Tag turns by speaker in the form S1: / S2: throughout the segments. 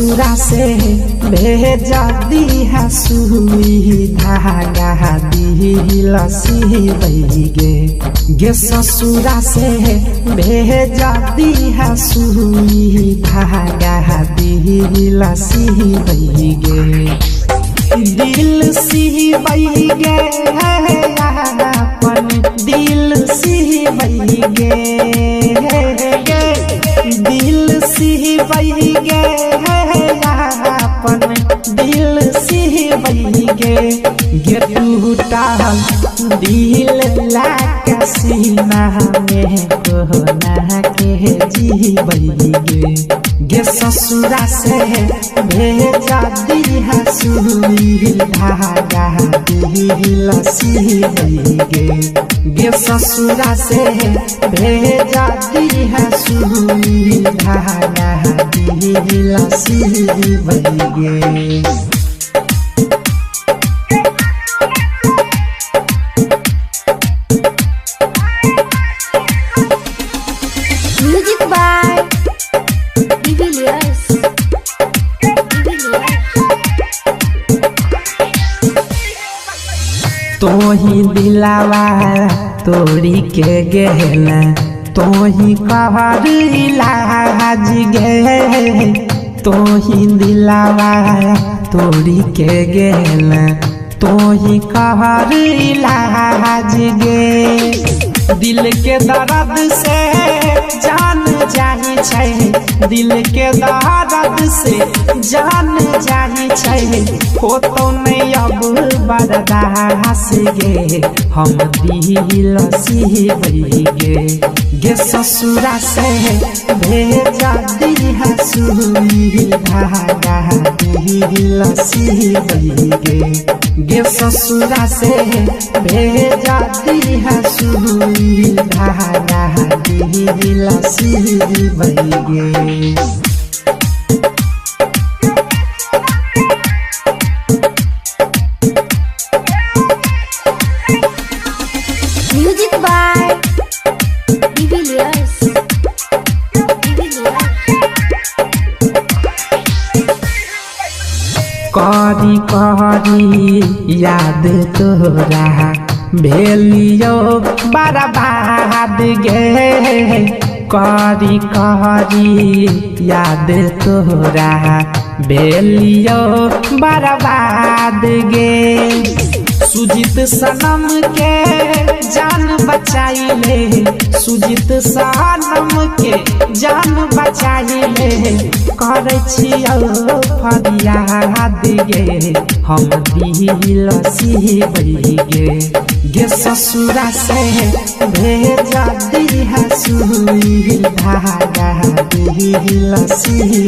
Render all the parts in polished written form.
S1: ससुरा से भेजा दी है सुई धागा दी लसी गे ससुरा से भेजा दी है सुई धागा दी लसी गे दिल सी बही गे अपन दिल सी बही गे दिल सी बही गे अपन दिल सी बही गे टूटल दिल लाके सीना में कोना के जी बही गे ससुरा से भेजा दी है सुई धागा दी लसी गे ससुरा से भेजा दी है सुई धागा दी लसी गे
S2: म्यूजिक बाय डिविलियर्स।
S1: तोही दिलावा तोड़ी के गहना तोही कहर इलाज गे तोही दिलावा तोड़ी के गहना तोही कहर इलाज गे दिल के दर्द से जान जाही छै दिल के दर्द से जान जाही छै हो तो नहीं अब बर्दाश्त गे हम दिल सी गे ससुरा से भेजा दी है सुई धागा दिल सी गे ससुरा से भेजा दी है सुई धागा दिल सी गे
S2: म्यूजिक बाय डिविलियर्स।
S1: करी करी याद तोरा भेलियो बर्बाद गे करी करी याद तोरा भेलियो बर्बाद गे सुजीत सनम के जान बचाइले सुजीत सनम के जान बचाइले करे छियौ फरियाद गे हम दिल सी गे ससुरा से भेजा दी है सुई धागा दिल सी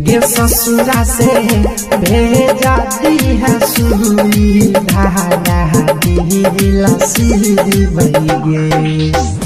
S1: गे ससुरा से भेजा दी है सुई धागा दिल सी गे।